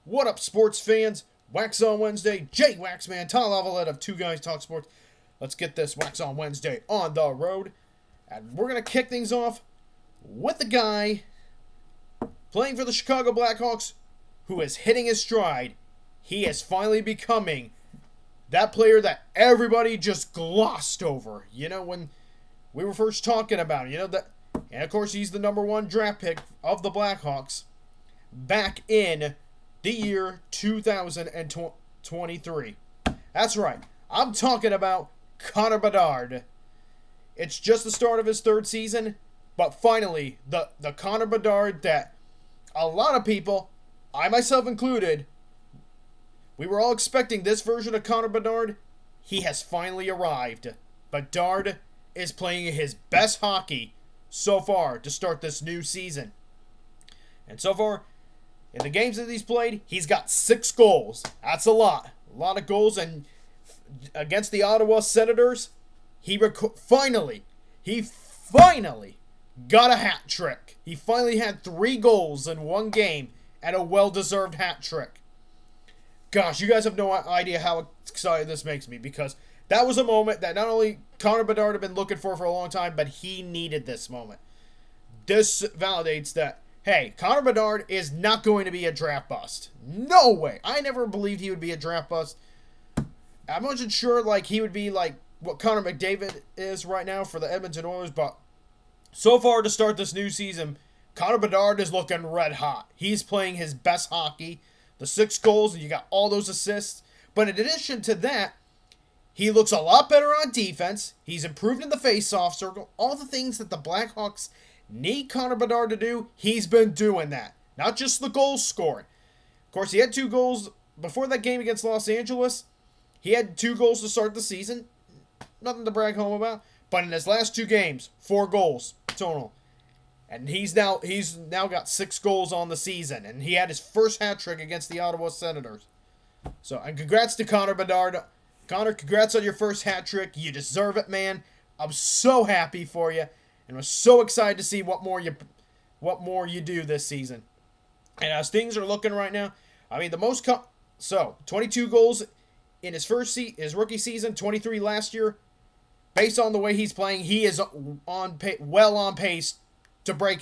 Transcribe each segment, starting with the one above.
What up, sports fans? Waxon Wednesday, Jay Waxman, Tom Lavalette of Two Guys Talk Sports. Let's get this Waxon Wednesday on the road. And we're going to kick things off with the guy playing for the Chicago Blackhawks who is hitting his stride. He is finally becoming that player that everybody just glossed over. You know, when we were first talking about it, that, and of course he's the number one draft pick of the Blackhawks back in the year 2023. That's right. I'm talking about Connor Bedard. It's just the start of his third season, but finally, the Connor Bedard that a lot of people, I myself included, we were all expecting this version of Connor Bedard. He has finally arrived. Bedard is playing his best hockey so far to start this new season. And so far, in the games that he's played, he's got 6 goals. That's a lot. A lot of goals. And against the Ottawa Senators, he finally got a hat trick. He finally had 3 goals in one game and a well-deserved hat trick. Gosh, you guys have no idea how excited this makes me, because that was a moment that not only Connor Bedard had been looking for a long time, but he needed this moment. This validates that, hey, Connor Bedard is not going to be a draft bust. No way. I never believed he would be a draft bust. I wasn't sure he would be like what Connor McDavid is right now for the Edmonton Oilers, but so far to start this new season, Connor Bedard is looking red hot. He's playing his best hockey. The 6 goals, and you got all those assists. But in addition to that, he looks a lot better on defense. He's improved in the face-off circle. All the things that the Blackhawks need Connor Bedard to do, he's been doing that. Not just the goals scored. Of course, he had 2 goals before that game against Los Angeles. He had 2 goals to start the season. Nothing to brag home about. But in his last 2 games, 4 goals total. And he's now got 6 goals on the season. And he had his first hat trick against the Ottawa Senators. So, and congrats to Connor Bedard. Connor, congrats on your first hat trick. You deserve it, man. I'm so happy for you. And I'm so excited to see what more you do this season. And as things are looking right now, I mean, 22 goals in his rookie season, 23 last year. Based on the way he's playing, he is well on pace to break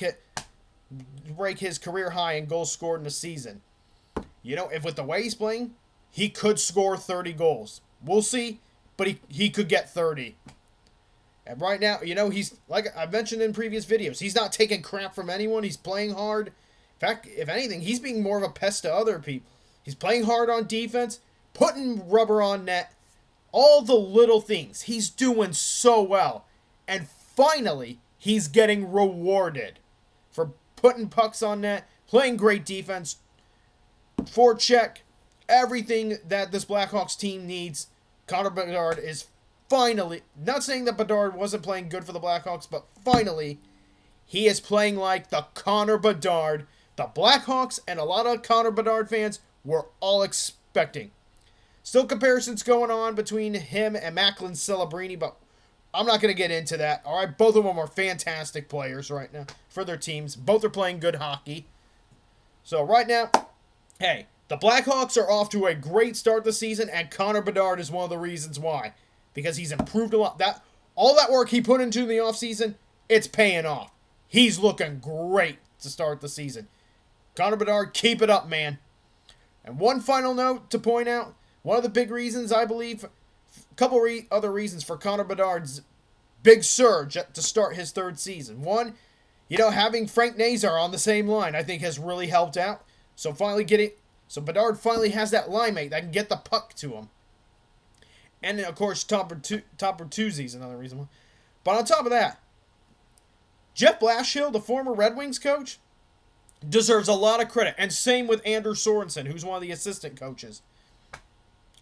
his career high in goals scored in a season. If with the way he's playing, he could score 30 goals. We'll see, but he could get 30. And right now, he's, like I've mentioned in previous videos, he's not taking crap from anyone. He's playing hard. In fact, if anything, he's being more of a pest to other people. He's playing hard on defense, putting rubber on net, all the little things. He's doing so well. And finally, he's getting rewarded for putting pucks on net, playing great defense, forecheck, everything that this Blackhawks team needs. Connor Bedard is finally, not saying that Bedard wasn't playing good for the Blackhawks, but finally, he is playing like the Connor Bedard the Blackhawks and a lot of Connor Bedard fans were all expecting. Still comparisons going on between him and Macklin Celebrini, but I'm not going to get into that. All right, both of them are fantastic players right now for their teams. Both are playing good hockey. So right now, hey, the Blackhawks are off to a great start this season, and Connor Bedard is one of the reasons why. Because he's improved a lot. All that work he put into the offseason, it's paying off. He's looking great to start the season. Connor Bedard, keep it up, man. And one final note to point out, one of the big reasons, I believe, a couple other reasons for Connor Bedard's big surge to start his third season. One, having Frank Nazar on the same line, I think has really helped out. So Bedard finally has that line mate that can get the puck to him. And, of course, Tom Bertuzzi is another reason why. But on top of that, Jeff Blashill, the former Red Wings coach, deserves a lot of credit. And same with Andrew Sorensen, who's one of the assistant coaches.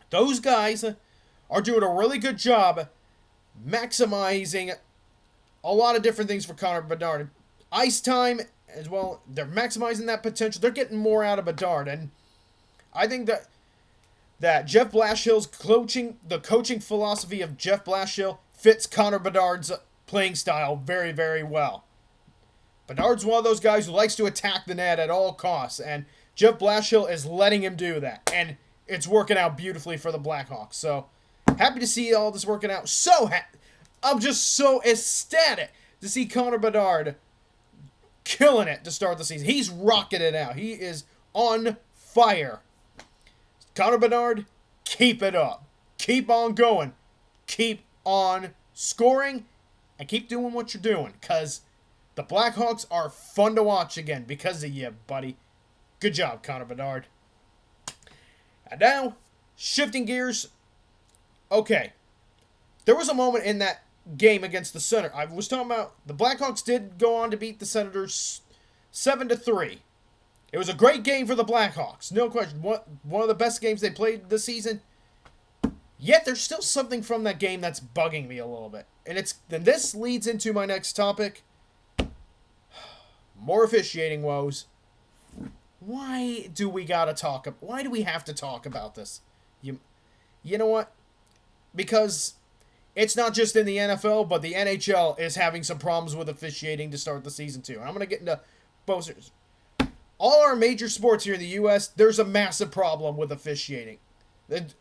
Those guys are doing a really good job maximizing a lot of different things for Connor Bedard. Ice time as well. They're maximizing that potential. They're getting more out of Bedard. And I think that Jeff Blashill's the coaching philosophy of Jeff Blashill fits Connor Bedard's playing style very, very well. Bedard's one of those guys who likes to attack the net at all costs, and Jeff Blashill is letting him do that. And it's working out beautifully for the Blackhawks. So, happy to see all this working out. I'm just so ecstatic to see Connor Bedard killing it to start the season. He's rocking it out. He is on fire. Connor Bedard, keep it up. Keep on going. Keep on scoring. And keep doing what you're doing. Because the Blackhawks are fun to watch again because of you, buddy. Good job, Connor Bedard. And now, shifting gears. Okay. There was a moment in that game against the Senators. I was talking about the Blackhawks did go on to beat the Senators 7-3. It was a great game for the Blackhawks. No question. One of the best games they played this season. Yet there's still something from that game that's bugging me a little bit. And then this leads into my next topic. More officiating woes. Why do we have to talk about this? You know what? Because it's not just in the NFL, but the NHL is having some problems with officiating to start the season too. And I'm going to get into both. All our major sports here in the U.S., there's a massive problem with officiating.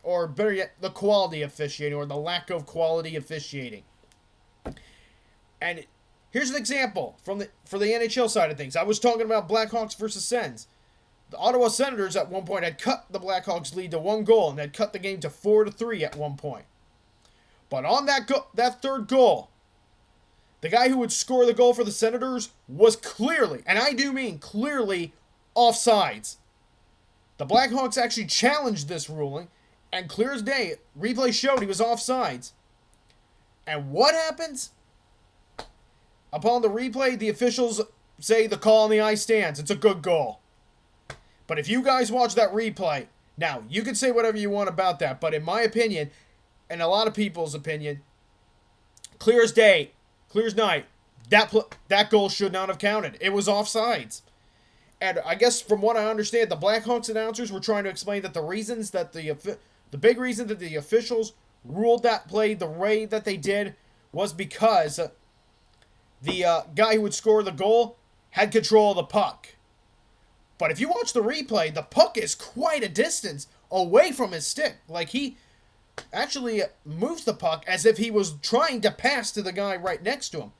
Or better yet, the quality of officiating or the lack of quality officiating. And here's an example for the NHL side of things. I was talking about Blackhawks versus Sens. The Ottawa Senators at one point had cut the Blackhawks' lead to 1 goal and had cut the game to 4-3 at one point. But on that third goal, the guy who would score the goal for the Senators was clearly, and I do mean clearly, offsides. The Blackhawks actually challenged this ruling, and clear as day, replay showed he was offsides. And what happens? Upon the replay, the officials say the call on the ice stands. It's a good goal. But if you guys watch that replay, now, you can say whatever you want about that, but in my opinion, and a lot of people's opinion, clear as day, clear as night, that goal should not have counted. It was offsides. And I guess from what I understand, the Blackhawks announcers were trying to explain that the big reason that the officials ruled that play the way that they did was because the guy who would score the goal had control of the puck. But if you watch the replay, the puck is quite a distance away from his stick. Like, he actually moves the puck as if he was trying to pass to the guy right next to him.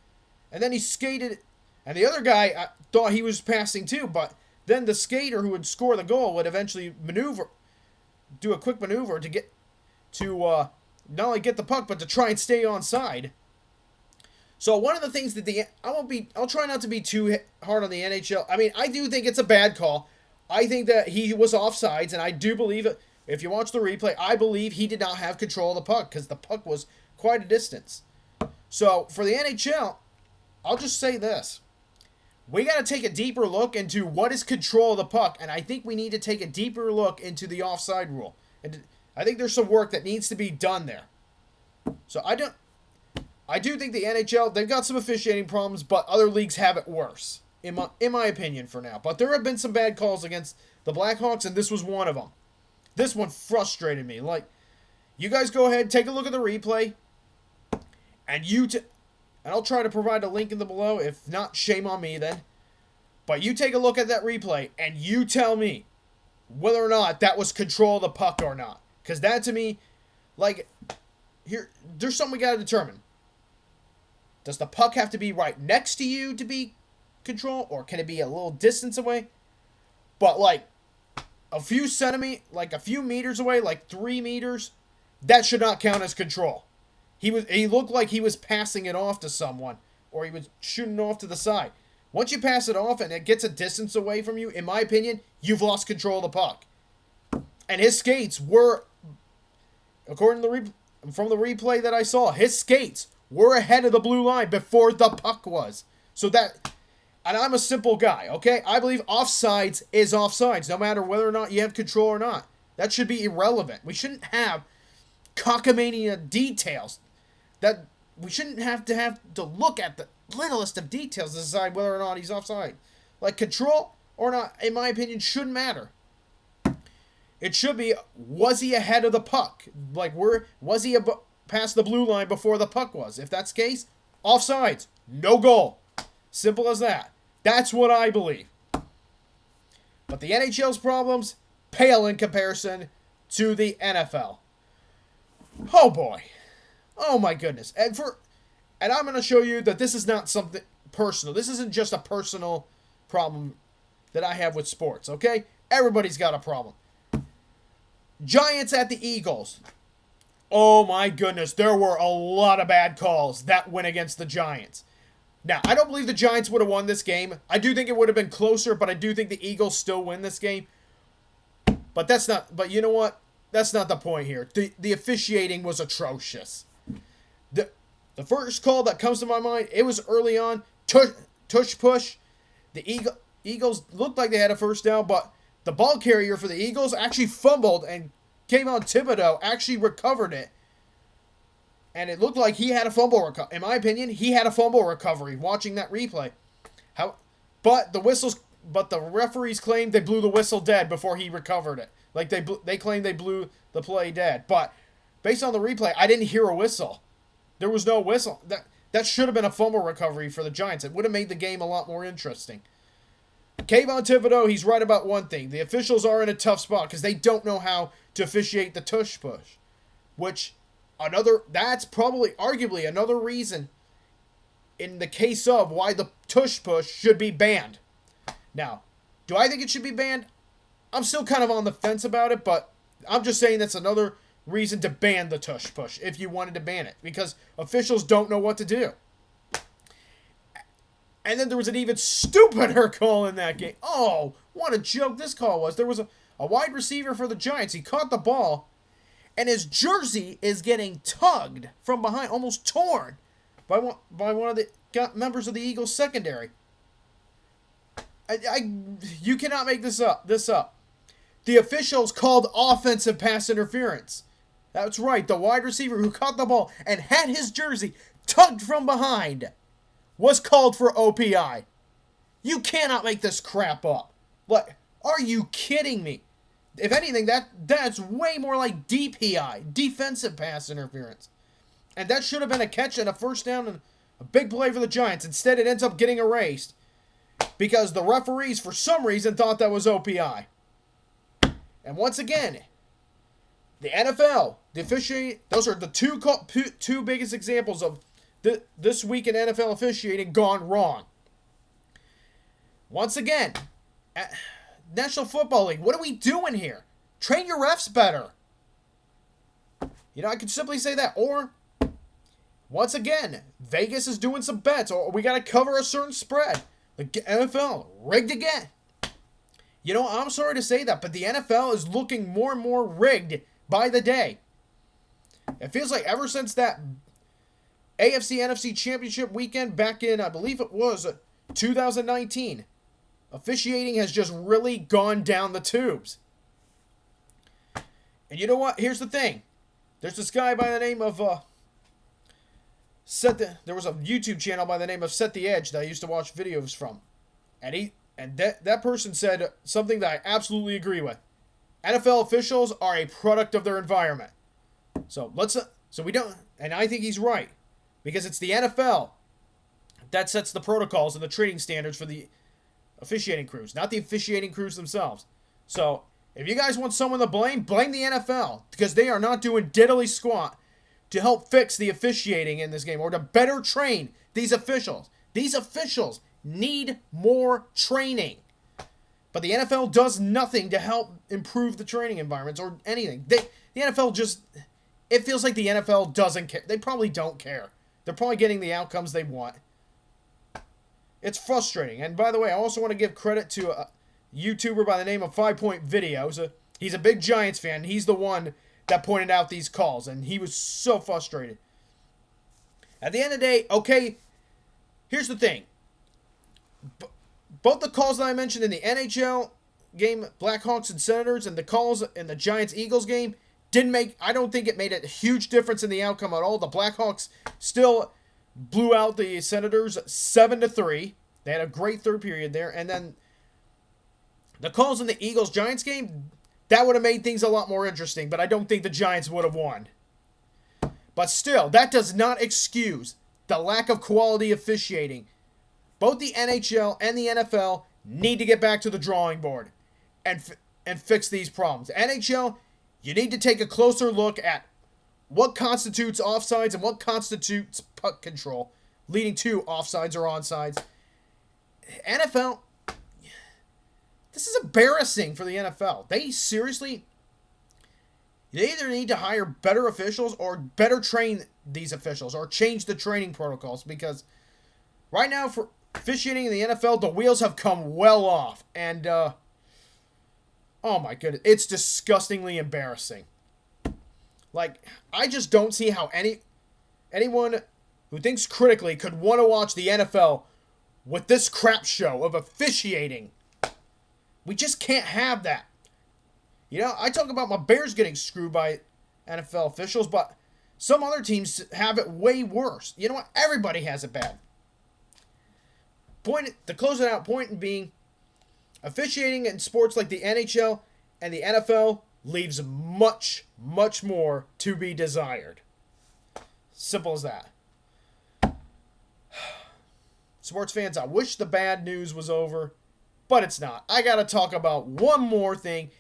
And then he skated, and the other guy thought he was passing too, but then the skater who would score the goal would eventually do a quick maneuver to not only get the puck, but to try and stay onside. So one of the things that I'll try not to be too hard on the NHL. I mean, I do think it's a bad call. I think that he was offsides, and I do believe it. If you watch the replay, I believe he did not have control of the puck because the puck was quite a distance. So for the NHL, I'll just say this. We got to take a deeper look into what is control of the puck, and I think we need to take a deeper look into the offside rule. And I think there's some work that needs to be done there. So I do think the NHL, they've got some officiating problems, but other leagues have it worse, in my opinion for now. But there have been some bad calls against the Blackhawks, and this was one of them. This one frustrated me. Like, you guys go ahead, take a look at the replay, and and I'll try to provide a link in the below. If not, shame on me then. But you take a look at that replay, and you tell me whether or not that was control of the puck or not. Because that, to me, like, there's something we got to determine. Does the puck have to be right next to you to be control, or can it be a little distance away? But, like, a few meters away, like 3 meters, that should not count as control. He looked like he was passing it off to someone, or he was shooting off to the side. Once you pass it off and it gets a distance away from you, in my opinion, you've lost control of the puck. And his skates were, according to from the replay that I saw, his skates were ahead of the blue line before the puck was. And I'm a simple guy, okay? I believe offsides is offsides, no matter whether or not you have control or not. That should be irrelevant. We shouldn't have cockamania details. That we shouldn't have to look at the littlest of details to decide whether or not he's offside. Like, control or not, in my opinion, shouldn't matter. It should be, was he ahead of the puck? Like, was he past the blue line before the puck was? If that's the case, offsides, no goal. Simple as that. That's what I believe. But the NHL's problems pale in comparison to the NFL. Oh boy. Oh my goodness. And I'm going to show you that this is not something personal. This isn't just a personal problem that I have with sports, okay? Everybody's got a problem. Giants at the Eagles. Oh my goodness, there were a lot of bad calls that went against the Giants. Now, I don't believe the Giants would have won this game. I do think it would have been closer, but I do think the Eagles still win this game. But you know what? That's not the point here. The officiating was atrocious. The first call that comes to my mind, it was early on, tush push. The Eagles looked like they had a first down, but the ball carrier for the Eagles actually fumbled, and Kayvon Thibodeau actually recovered it. And it looked like he had a fumble recovery. In my opinion, he had a fumble recovery watching that replay. But the referees claimed they blew the whistle dead before he recovered it. Like they claimed they blew the play dead. But based on the replay, I didn't hear a whistle. There was no whistle. That should have been a fumble recovery for the Giants. It would have made the game a lot more interesting. Kayvon Thibodeau, he's right about one thing. The officials are in a tough spot because they don't know how to officiate the tush push. That's probably, arguably, another reason in the case of why the tush push should be banned. Now, do I think it should be banned? I'm still kind of on the fence about it, but I'm just saying that's another reason to ban the tush push if you wanted to ban it, because officials don't know what to do. And then there was an even stupider call in that game. Oh, what a joke this call was. There was a wide receiver for the Giants. He caught the ball, and his jersey is getting tugged from behind, almost torn, by one of the members of the Eagles secondary. You cannot make this up. The officials called offensive pass interference. That's right. The wide receiver who caught the ball and had his jersey tugged from behind was called for OPI. You cannot make this crap up. What? Are you kidding me? If anything, that's way more like DPI, defensive pass interference. And that should have been a catch and a first down and a big play for the Giants. Instead, it ends up getting erased because the referees, for some reason, thought that was OPI. And once again, the NFL, the officiating, those are the two biggest examples of this week in NFL officiating gone wrong. Once again, National Football League, what are we doing here? Train your refs better. I could simply say that. Or, once again, Vegas is doing some bets, or we got to cover a certain spread. The NFL, rigged again. I'm sorry to say that, but the NFL is looking more and more rigged by the day. It feels like ever since that AFC-NFC Championship weekend back in, I believe it was 2019, officiating has just really gone down the tubes. And you know what? Here's the thing. There's this guy by the name of there was a YouTube channel by the name of Set the Edge that I used to watch videos from. And that person said something that I absolutely agree with. NFL officials are a product of their environment. So we don't, and I think he's right. Because it's the NFL that sets the protocols and the training standards for the officiating crews, not the officiating crews themselves. So, if you guys want someone to blame the NFL, because they are not doing diddly squat to help fix the officiating in this game, or to better train these officials. These officials need more training. But the NFL does nothing to help improve the training environments or anything. The NFL just, it feels like the NFL doesn't care. They probably don't care. They're probably getting the outcomes they want. It's frustrating. And by the way, I also want to give credit to a YouTuber by the name of 5 Point Videos. He's a big Giants fan. He's the one that pointed out these calls, and he was so frustrated. At the end of the day, okay, here's the thing. Both the calls that I mentioned in the NHL game, Blackhawks and Senators, and the calls in the Giants-Eagles game, I don't think it made a huge difference in the outcome at all. The Blackhawks still blew out the Senators 7-3. They had a great third period there. And then the calls in the Eagles-Giants game, that would have made things a lot more interesting, but I don't think the Giants would have won. But still, that does not excuse the lack of quality officiating. Both the NHL and the NFL need to get back to the drawing board. and fix these problems. NHL, you need to take a closer look at what constitutes offsides and what constitutes puck control, leading to offsides or onsides. NFL, this is embarrassing for the NFL. They either need to hire better officials or better train these officials or change the training protocols, because right now for officiating in the NFL, the wheels have come well off. And, oh my goodness, it's disgustingly embarrassing. Like, I just don't see how anyone who thinks critically could want to watch the NFL with this crap show of officiating. We just can't have that. You know, I talk about my Bears getting screwed by NFL officials, but some other teams have it way worse. You know what? Everybody has it bad. To close it out, point being, officiating in sports like the NHL and the NFL leaves much, much more to be desired. Simple as that. Sports fans, I wish the bad news was over, but it's not. I gotta talk about one more thing,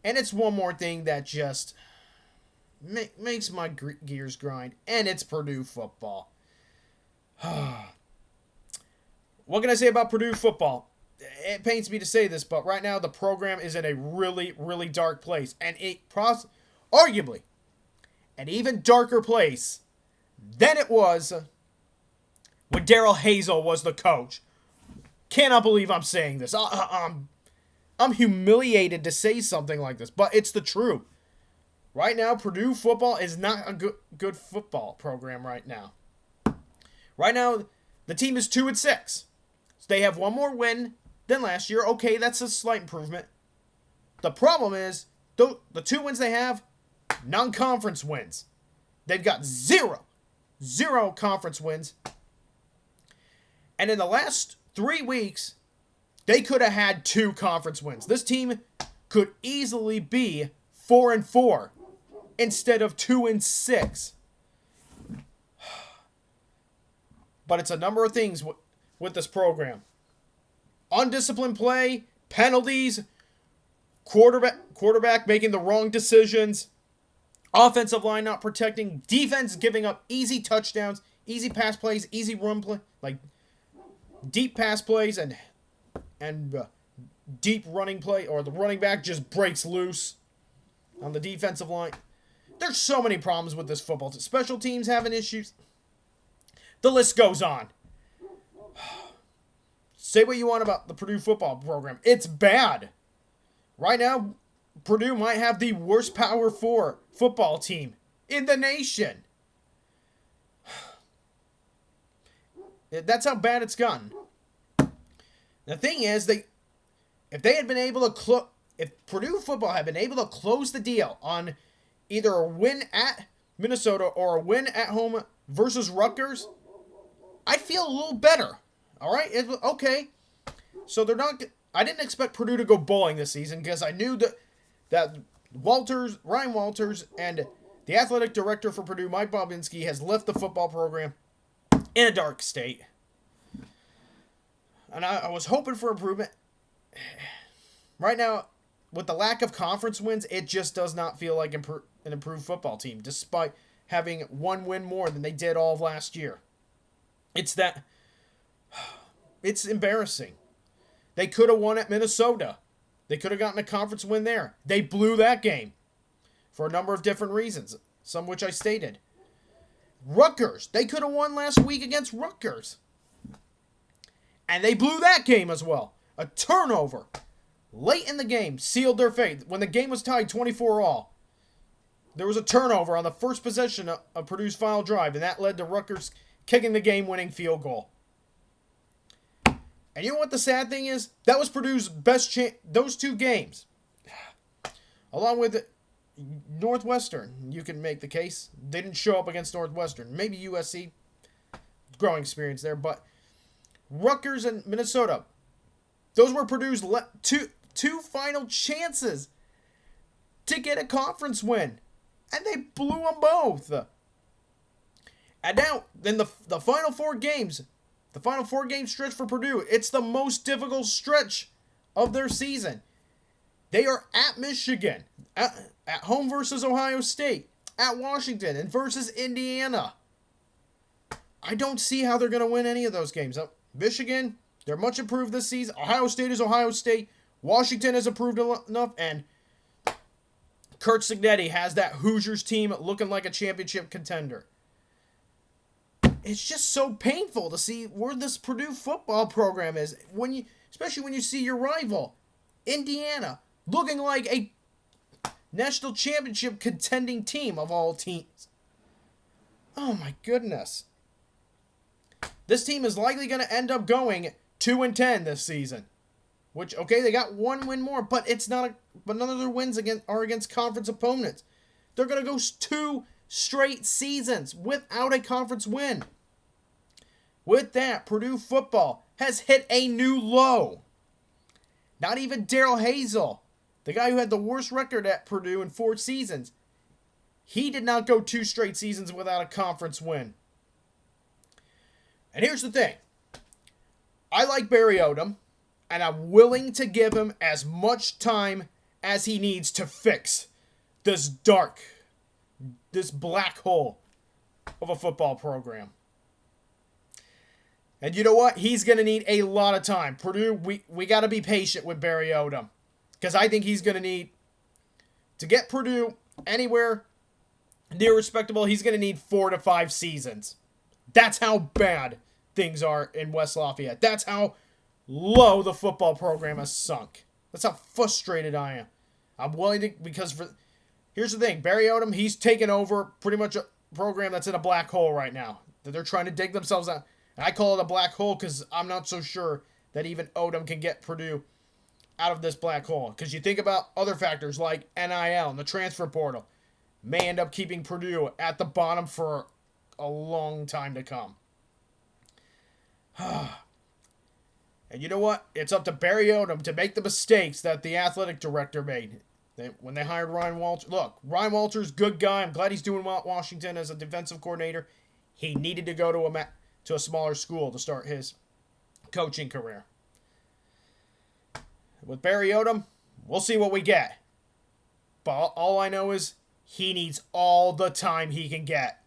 and it's one more thing that just makes my gears grind, and it's Purdue football. What can I say about Purdue football? It pains me to say this, but right now the program is in a really, really dark place, and arguably an even darker place than it was when Daryl Hazel was the coach. Cannot believe I'm saying this. I'm humiliated to say something like this, but it's the truth. Right now, Purdue football is not a good football program right now. Right now, the team is 2-6. So they have one more win than last year. Okay, that's a slight improvement. The problem is, the 2 wins they have, non-conference wins. They've got zero conference wins. And in the last 3 weeks, they could have had 2 conference wins. This team could easily be 4-4 instead of 2-6. But it's a number of things with this program. Undisciplined play, penalties, quarterback making the wrong decisions, offensive line not protecting, defense giving up easy touchdowns, easy pass plays, easy run play, like deep pass plays and deep running play, or the running back just breaks loose on the defensive line. There's so many problems with this football team. Special teams having issues. The list goes on. Say what you want about the Purdue football program. It's bad. Right now, Purdue might have the worst Power 4 football team in the nation. That's how bad it's gotten. The thing is, if Purdue football had been able to close the deal on either a win at Minnesota or a win at home versus Rutgers, I'd feel a little better. All right? Okay. So I didn't expect Purdue to go bowling this season because I knew that Ryan Walters, and the athletic director for Purdue, Mike Bobinski, has left the football program in a dark state. And I was hoping for improvement. Right now, with the lack of conference wins, it just does not feel like an improved football team, despite having 1 win more than they did all of last year. It's embarrassing. They could have won at Minnesota. They could have gotten a conference win there. They blew that game for a number of different reasons, some which I stated. Rutgers, they could have won last week against Rutgers. And they blew that game as well. A turnover late in the game sealed their fate. When the game was tied 24-all, there was a turnover on the first possession of Purdue's final drive, and that led to Rutgers kicking the game-winning field goal. And you know what the sad thing is? That was Purdue's best chance. Those 2 games, along with Northwestern, you can make the case. They didn't show up against Northwestern. Maybe USC, growing experience there, but Rutgers and Minnesota, those were Purdue's two final chances to get a conference win, and they blew them both. And now, in the final 4 games, the final 4-game stretch for Purdue, it's the most difficult stretch of their season. They are at Michigan, at home versus Ohio State, at Washington, and versus Indiana. I don't see how they're going to win any of those games. Michigan, they're much improved this season. Ohio State is Ohio State. Washington has improved enough, and Kurt Cignetti has that Hoosiers team looking like a championship contender. It's just so painful to see where this Purdue football program is, especially when you see your rival, Indiana, looking like a national championship contending team of all teams. Oh my goodness. This team is likely going to end up going 2-10 this season. Which, okay, they got one win more, but but none of their wins are against conference opponents. They're going to go 2 straight seasons without a conference win. With that, Purdue football has hit a new low. Not even Daryl Hazel, the guy who had the worst record at Purdue in 4 seasons, he did not go 2 straight seasons without a conference win. And here's the thing. I like Barry Odom, and I'm willing to give him as much time as he needs to fix this black hole of a football program. And you know what? He's going to need a lot of time. Purdue, we got to be patient with Barry Odom. Because I think he's going to need, to get Purdue anywhere near respectable, he's going to need 4 to 5 seasons. That's how bad things are in West Lafayette. That's how low the football program has sunk. That's how frustrated I am. I'm willing to, here's the thing. Barry Odom, he's taken over pretty much a program that's in a black hole right now. That they're trying to dig themselves out. And I call it a black hole because I'm not so sure that even Odom can get Purdue out of this black hole. Because you think about other factors like NIL and the transfer portal may end up keeping Purdue at the bottom for a long time to come. And you know what? It's up to Barry Odom to make the mistakes that the athletic director made. When they hired Ryan Walters. Look, Ryan Walters, good guy. I'm glad he's doing well at Washington as a defensive coordinator. He needed to go to a smaller school to start his coaching career. With Barry Odom, we'll see what we get. But all I know is he needs all the time he can get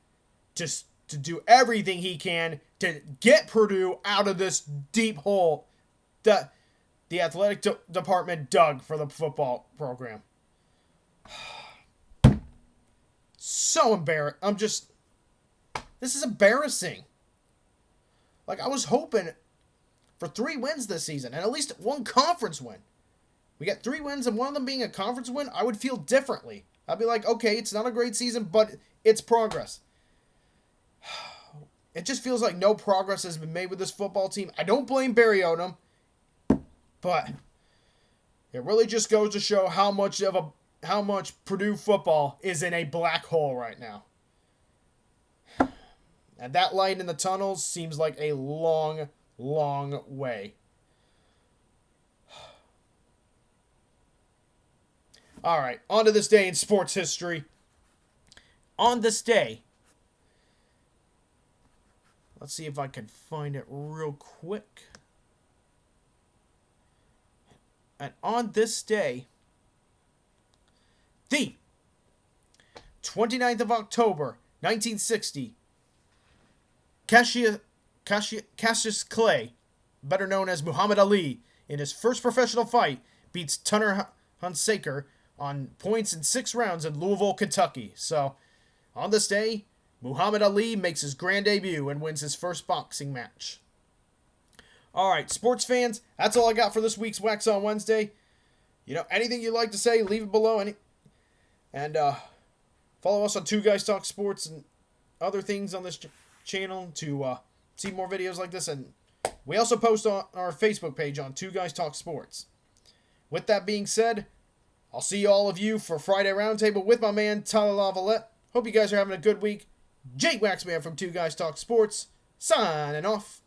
to do everything he can to get Purdue out of this deep hole that the athletic department dug for the football program. So embarrassed. This is embarrassing. Like, I was hoping for 3 wins this season and at least 1 conference win. We got 3 wins and one of them being a conference win, I would feel differently. I'd be like, okay, it's not a great season, but it's progress. It just feels like no progress has been made with this football team. I don't blame Barry Odom, but it really just goes to show how much Purdue football is in a black hole right now. And that light in the tunnels seems like a long, long way. All right, on to this day in sports history. On this day, let's see if I can find it real quick. And on this day, the 29th of October, 1960, Cassius Clay, better known as Muhammad Ali, in his first professional fight, beats Tunner Hunsaker on points in 6 rounds in Louisville, Kentucky. So, on this day, Muhammad Ali makes his grand debut and wins his first boxing match. Alright, sports fans, that's all I got for this week's Waxon Wednesday. You know, anything you'd like to say, leave it below. And follow us on Two Guys Talk Sports and other things on this channel to see more videos like this. And we also post on our Facebook page on Two Guys Talk Sports. With that being said, I'll see all of you for Friday Roundtable with my man Tyler Lavalette. Hope you guys are having a good week. Jake Waxman from Two Guys Talk Sports, signing off.